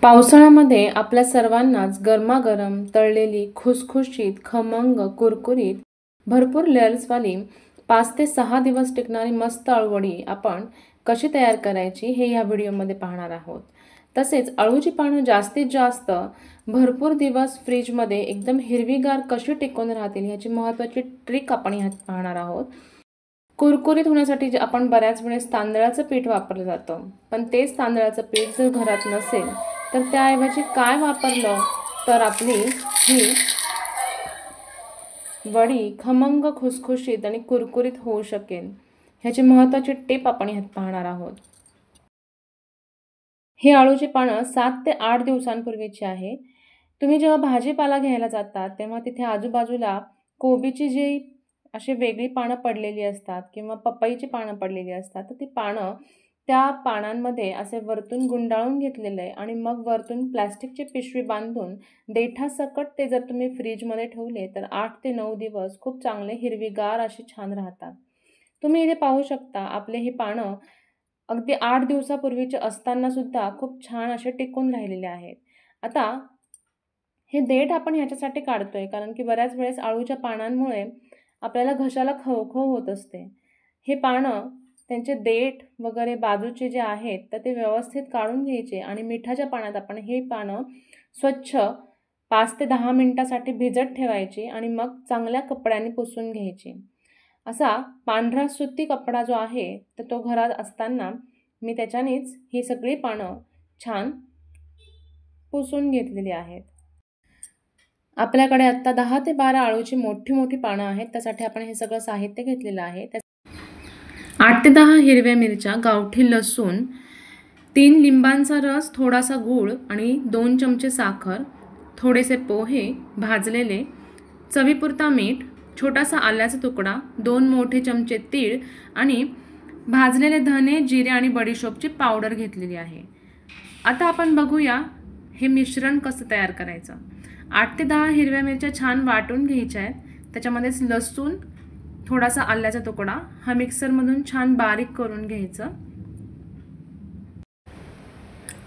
पावसाळ्यामध्ये आपल्या सर्वांनाच गरमागरम तळलेली खुसखुशीत खमंग कुरकुरीत भरपूर लेयर्सवाली 5 ते 6 दिवस टिकणारी मस्त अळूवडी आपण कशी तयार करायची हे ह्या व्हिडिओमध्ये पाहणार आहोत. तसेच अळूची पानं जास्तीत जास्त भरपूर दिवस फ्रीजमध्ये एकदम हिरवीगार कशी टिकून राहतील ह्याची महत्त्वाची ट्रिक आपण ह्यात पाहणार आहोत. कुरकुरीत होण्यासाठी जे आपण बऱ्याच वेळेस तांदळाचं पीठ वापरलं जातं, पण तेच तांदळाचं पीठ जर घरात नसेल तर त्याऐवजी काय वापरलं तर आपली ही वडी खमंग खुसखुशीत आणि कुरकुरीत होऊ शकेल ह्याची महत्त्वाची टिप आपण ह्यात पाहणार आहोत. हे अळूची पानं 7 ते 8 दिवसांपूर्वीची आहे. तुम्ही जेव्हा भाजीपाला घ्यायला जातात तेव्हा तिथे आजूबाजूला कोबीची जी अशी वेगळी पानं पडलेली असतात किंवा पपईची पानं पडलेली असतात, तर ती पानं त्या पानांमध्ये असे वरतून गुंडाळून घेतलेलं आहे आणि मग वरतून प्लॅस्टिकची पिशवी बांधून देठासकट ते जर तुम्ही फ्रीजमध्ये ठेवले तर 8 ते 9 दिवस खूप चांगले हिरवीगार अशी छान राहतात. तुम्ही इथे पाहू शकता आपले हे पानं अगदी 8 दिवसापूर्वीचे असताना सुद्धा खूप छान असे टिकून राहिलेले आहेत. आता हे देठ आपण ह्याच्यासाठी काढतोय कारण की बऱ्याच वेळेस अळूच्या पानांमुळे आपल्याला घशाला खवखव होत असते. हे पानं त्यांचे देठ वगैरे बाजूचे जे आहेत तर ते व्यवस्थित काढून घ्यायचे आणि मिठाच्या पाण्यात आपण हे पानं स्वच्छ 5 ते 10 मिनिटासाठी भिजत ठेवायची आणि मग चांगल्या कपड्याने पुसून घ्यायची. असा पांढरा सुती कपडा जो आहे तर तो घरात असताना मी त्याच्यानेच ही सगळी पानं छान पुसून घेतलेली आहेत. आपल्याकडे आत्ता 10 ते 12 अळूची मोठी मोठी पानं आहेत, त्यासाठी आपण हे सगळं साहित्य घेतलेलं आहे. 8 ते 10 हिरव्या मिरच्या, गावठी लसूण, 3 लिंबांचा रस, थोडासा गूळ आणि 2 चमचे साखर, थोडेसे पोहे भाजलेले, चवीपुरता मीठ, छोटासा आल्याचा तुकडा, 2 मोठे चमचे तीळ आणि भाजलेले धने, जिरे आणि बडीशोपची पावडर घेतलेली आहे. आता आपण बघूया हे मिश्रण कसं तयार करायचं. 8 ते 10 हिरव्या मिरच्या छान वाटून घ्यायच्या आहेत. त्याच्यामध्येच लसूण, थोडासा आल्याचा तुकडा हा मिक्सरमधून छान बारीक करून घ्यायचं.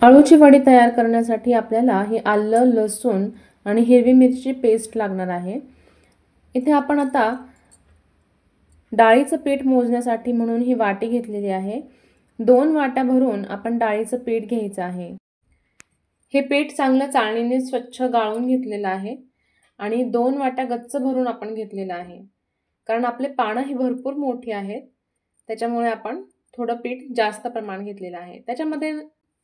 अळूची वडी तयार करण्यासाठी आपल्याला ही आलं, लसूण आणि हिरवी मिरची पेस्ट लागणार आहे. इथे आपण आता डाळीचं पीठ मोजण्यासाठी म्हणून ही वाटी घेतलेली आहे. 2 वाट्या भरून आपण डाळीचं पीठ घ्यायचं आहे. हे पीठ चांगलं चाळणीने स्वच्छ गाळून घेतलेलं आहे आणि 2 वाट्या गच्च भरून आपण घेतलेलं आहे. कारण आपले पानं ही भरपूर मोठी आहेत, त्याच्यामुळे आपण थोडं पीठ जास्त प्रमाण घेतलेलं आहे. त्याच्यामध्ये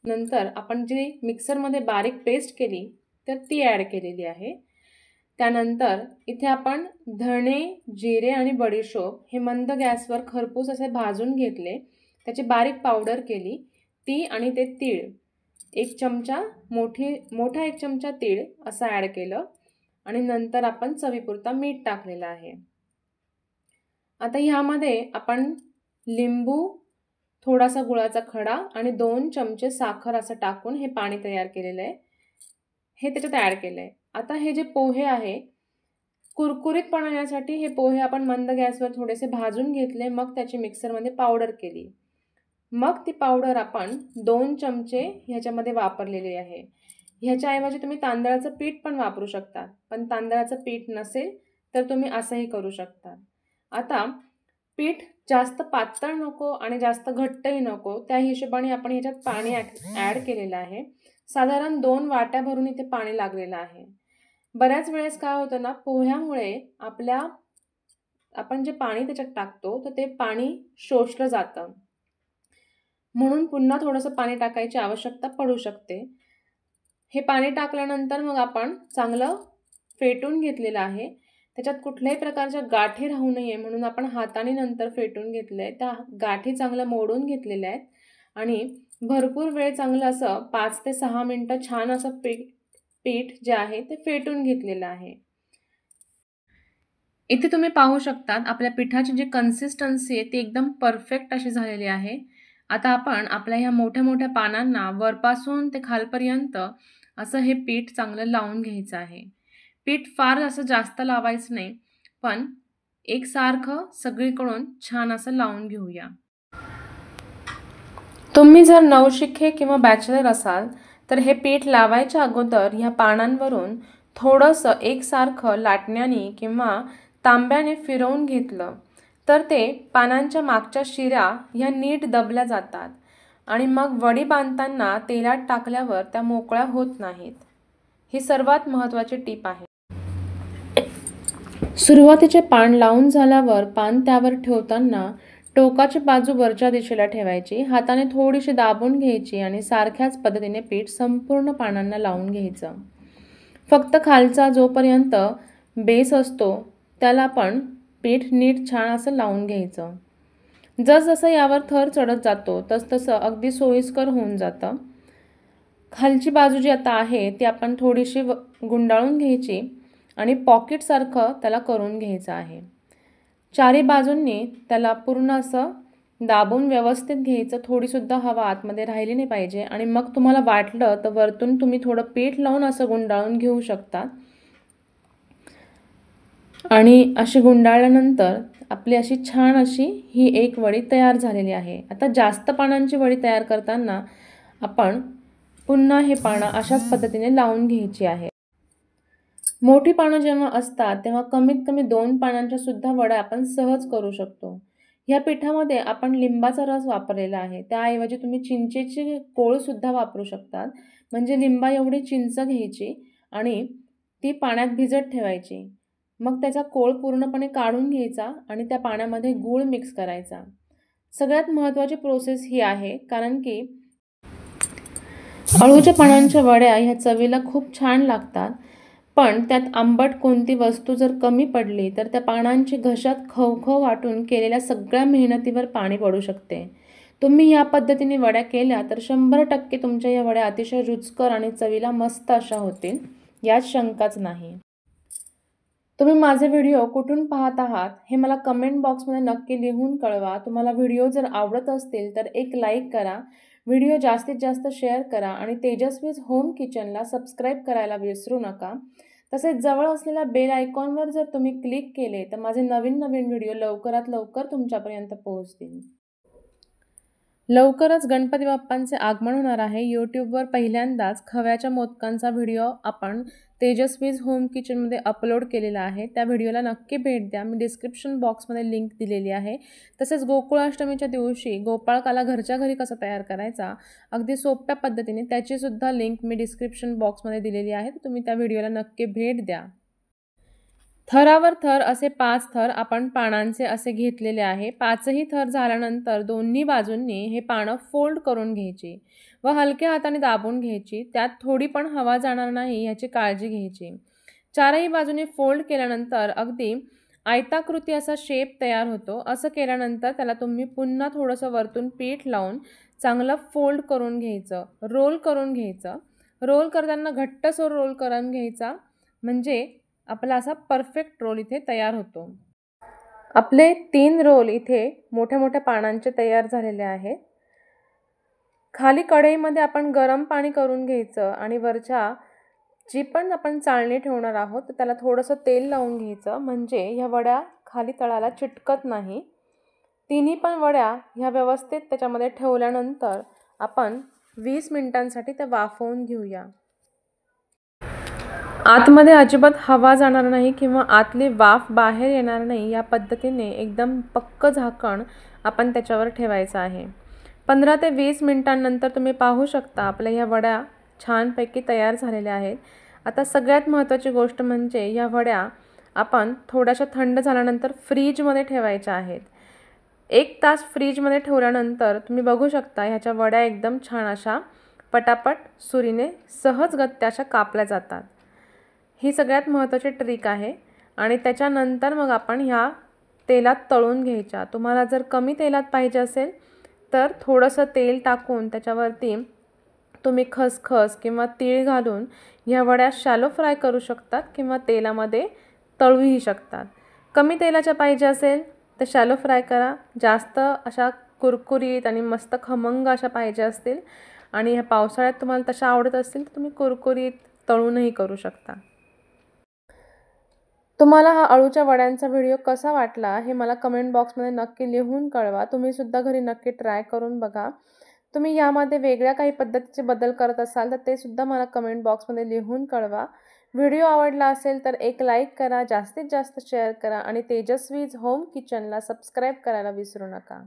नंतर आपण जी मिक्सरमध्ये बारीक पेस्ट केली तर ती ॲड केलेली आहे. त्यानंतर इथे आपण धणे, जिरे आणि बडीशोप हे मंद गॅसवर खरपूस असे भाजून घेतले, त्याची बारीक पावडर केली ती आणि ते तीळ 1 चमचा मोठा 1 चमचा तीळ असं ॲड केलं आणि नंतर आपण चवीपुरता मीठ टाकलेलं आहे. आता ह्यामध्ये आपण लिंबू, थोडासा गुळाचा खडा आणि 2 चमचे साखर असं टाकून हे पाणी तयार केलेलं आहे, हे त्याच्यात ॲड केलं आहे. आता हे जे पोहे आहे कुरकुरीतपणा येण्यासाठी हे पोहे आपण मंद गॅसवर थोडेसे भाजून घेतले, मग त्याची मिक्सरमध्ये पावडर केली. मग ती पावडर आपण 2 चमचे ह्याच्यामध्ये वापरलेली आहे. ह्याच्याऐवजी तुम्ही तांदळाचं पीठ पण वापरू शकता, पण तांदळाचं पीठ नसेल तर तुम्ही असंही करू शकता. आता पीठ जास्त पातळ नको आणि जास्त घट्टही नको, त्या हिशोबाने आपण ह्याच्यात पाणी ॲड केलेलं आहे. साधारण 2 वाट्या भरून इथे पाणी लागलेलं आहे. बऱ्याच वेळेस काय होतं ना, पोह्यामुळे आपण जे पाणी त्याच्यात टाकतो तर ते पाणी शोषलं जातं, म्हणून पुन्हा थोडंसं पाणी टाकायची आवश्यकता पडू शकते. हे पाणी टाकल्यानंतर मग आपण चांगलं फेटून घेतलेलं आहे. त्याच्यात कुठल्याही प्रकारच्या गाठी राहू नये म्हणून आपण हाताने नंतर फेटून घेतलं आहे. त्या गाठी चांगल्या मोडून घेतलेल्या आहेत आणि भरपूर वेळ चांगलं असं 5 ते 6 मिनटं छान असं पीठ जे आहे ते फेटून घेतलेलं आहे. इथे तुम्ही पाहू शकतात आपल्या पिठाची जी कन्सिस्टन्सी आहे ती एकदम परफेक्ट अशी झालेली आहे. आता आपण आपल्या ह्या मोठ्या मोठ्या पानांना वरपासून ते खालपर्यंत असं हे पीठ चांगलं लावून घ्यायचं आहे. पीठ फार असं जास्त लावायचं नाही, पण एकसारखं सगळीकडून छान असं लावून घेऊया. तुम्ही जर नवशिके किंवा बॅचलर असाल तर हे पीठ लावायच्या अगोदर ह्या पानांवरून थोडंसं एकसारखं लाटण्याने किंवा तांब्याने फिरवून घेतलं तर ते पानांच्या मागच्या शिरा ह्या नीट दबल्या जातात आणि मग वडी बांधताना तेलात टाकल्यावर त्या मोकळ्या होत नाहीत. ही सर्वात महत्त्वाची टीप आहे. सुरुवातीचे पान लावून झाल्यावर पान त्यावर ठेवताना टोकाची बाजू वरच्या दिशेला ठेवायची, हाताने थोडीशी दाबून घ्यायची आणि सारख्याच पद्धतीने पीठ संपूर्ण पानांना लावून घ्यायचं. फक्त खालचा जोपर्यंत बेस असतो त्याला आपण पीठ नीट छान असं लावून घ्यायचं. जसजसं यावर थर चढत जातो तसतसं अगदी सोयीस्कर होऊन जातं. खालची बाजू जी आता आहे ती आपण थोडीशी गुंडाळून घ्यायची आणि पॉकेटसारखं त्याला करून घ्यायचं आहे. चारी बाजूंनी त्याला पूर्ण असं दाबून व्यवस्थित घ्यायचं. थोडीसुद्धा हवा आतमध्ये राहिली नाही पाहिजे. आणि मग तुम्हाला वाटलं तर वरतून तुम्ही थोडं पीठ लावून असं गुंडाळून घेऊ शकता. आणि अशी गुंडाळल्यानंतर आपली अशी छान अशी ही एक वडी तयार झालेली आहे. आता जास्त पानांची वडी तयार करताना आपण पुन्हा हे पानं अशाच पद्धतीने लावून घ्यायची आहे. मोठी पानं जेव्हा असतात तेव्हा कमीत कमी 2 पानांच्या सुद्धा वड्या आपण सहज करू शकतो. ह्या पिठामध्ये आपण लिंबाचा रस वापरलेला आहे. त्याऐवजी तुम्ही चिंचेची कोळ सुद्धा वापरू शकतात. म्हणजे लिंबा एवढी चिंच घ्यायची आणि ती पाण्यात भिजत ठेवायची. मग त्याचा कोळ पूर्णपणे काढून घ्यायचा आणि त्या पाण्यामध्ये गूळ मिक्स करायचा. सगळ्यात महत्त्वाची प्रोसेस ही आहे, कारण की अळूच्या पानांच्या वड्या ह्या चवीला खूप छान लागतात. पण त्यात आंबट कोणती वस्तू जर कमी पडली तर त्या पानांची घशात खवखव वाटून केलेल्या सगळ्या मेहनतीवर पाणी पडू शकते. तुम्ही या पद्धतीने वड्या केल्या तर 100% तुमच्या या वड्या अतिशय रुचकर आणि चवीला मस्त अशा होतील, यात शंकाच नाही. तुम्ही माझे व्हिडिओ कुठून पाहत आहात हे मला कमेंट बॉक्समध्ये नक्की लिहून कळवा. तुम्हाला व्हिडिओ जर आवडत असतील तर एक लाईक करा, व्हिडिओ जास्तीत जास्त शेअर करा आणि तेजस्वीज होम किचनला सबस्क्राईब करायला विसरू नका. तसेच जवळ असलेल्या बेल आयकॉनवर जर तुम्ही क्लिक केले तर माझे नवीन व्हिडिओ लवकरात लवकर तुमच्यापर्यंत पोहोचतील. लवकरच गणपती बाप्पांचे आगमन होणार आहे. यूट्यूबवर पहिल्यांदाच खव्याच्या मोदकांचा व्हिडिओ आपण तेजस्वीज होम किचनमध्ये अपलोड केलेला आहे. त्या व्हिडिओला नक्की भेट द्या. मी डिस्क्रिप्शन बॉक्समध्ये लिंक दिलेली आहे. तसेच गोकुळाष्टमीच्या दिवशी गोपाळकाला घरच्या घरी कसा तयार करायचा अगदी सोप्या पद्धतीने त्याचीसुद्धा लिंक मी डिस्क्रिप्शन बॉक्समध्ये दिलेली आहे. तुम्ही त्या व्हिडिओला नक्की भेट द्या. थरावर थर असे 5 थर आपण पानांचे असे घेतलेले आहे. 5ही थर झाल्यानंतर दोन्ही बाजूंनी हे पानं फोल्ड करून घ्यायची व हलक्या हाताने दाबून घ्यायची. त्यात थोडी पण हवा जाणार नाही याची काळजी घ्यायची. चारही बाजूने फोल्ड केल्यानंतर अगदी आयताकृती असा शेप तयार होतो. असं केल्यानंतर त्याला तुम्ही पुन्हा थोडंसं वरतून पीठ लावून चांगलं फोल्ड करून घ्यायचं, रोल करून घ्यायचं. रोल करताना घट्टसर रोल करून घ्यायचा, म्हणजे आपला असा परफेक्ट रोल इथे तयार होतो. आपले 3 रोल इथे मोठ्या मोठ्या पानांचे तयार झालेले आहेत. खाली कढईमध्ये आपण गरम पाणी करून घ्यायचं आणि वरच्या जी पण आपण चाळणी ठेवणार आहोत तर त्याला थोडंसं तेल लावून घ्यायचं, म्हणजे ह्या वड्या खाली तळाला चिटकत नाही. तिन्ही पण वड्या ह्या व्यवस्थित त्याच्यामध्ये ठेवल्यानंतर आपण 20 मिनिटांसाठी त्या वाफवून घेऊया. आतमध्ये अजिबात हवा जाणार नाही किंवा आतली वाफ बाहेर येणार नाही या पद्धतीने एकदम पक्क झाकण आपण त्याच्यावर ठेवायचं आहे. 15 ते 20 मिनिटांनंतर तुम्ही पाहू शकता आपल्या ह्या वड्या छानपैकी तयार झालेल्या आहेत. आता सगळ्यात महत्त्वाची गोष्ट म्हणजे ह्या वड्या आपण थोड्याशा थंड झाल्यानंतर फ्रीजमध्ये ठेवायच्या आहेत. 1 तास फ्रीजमध्ये ठेवल्यानंतर तुम्ही बघू शकता ह्याच्या वड्या एकदम छान अशा पटापट सुरीने सहजगत्या अशा कापल्या जातात. ही सगळ्यात महत्त्वाची ट्रिक आहे. आणि त्याच्यानंतर मग आपण ह्या तेलात तळून घ्यायच्या. तुम्हाला जर कमी तेलात पाहिजे असेल तर थोडंसं तेल टाकून त्याच्यावरती तुम्ही खसखस किंवा तीळ घालून ह्या वड्या शॅलो फ्राय करू शकतात किंवा तेलामध्ये तळूही शकतात. कमी तेलाच्या पाहिजे असेल तर शॅलो फ्राय करा. जास्त अशा कुरकुरीत आणि मस्त खमंग अशा पाहिजे असतील आणि ह्या पावसाळ्यात तुम्हाला तशा आवडत असतील तर तुम्ही कुरकुरीत तळूनही करू शकता. तुम्हाला हा अळूच्या वड्यांचा व्हिडिओ कसा वाटला हे मला कमेंट बॉक्समध्ये नक्की लिहून कळवा. तुम्ही सुद्धा घरी नक्की ट्राय करून बघा. तुम्ही यामध्ये वेगळ्या काही पद्धतीचे बदल करत असाल तर ते सुद्धा मला कमेंट बॉक्समध्ये लिहून कळवा. व्हिडिओ आवडला असेल तर एक लाईक करा, जास्तीत जास्त शेअर करा आणि तेजस्वीज होम किचनला सबस्क्राईब करायला विसरू नका.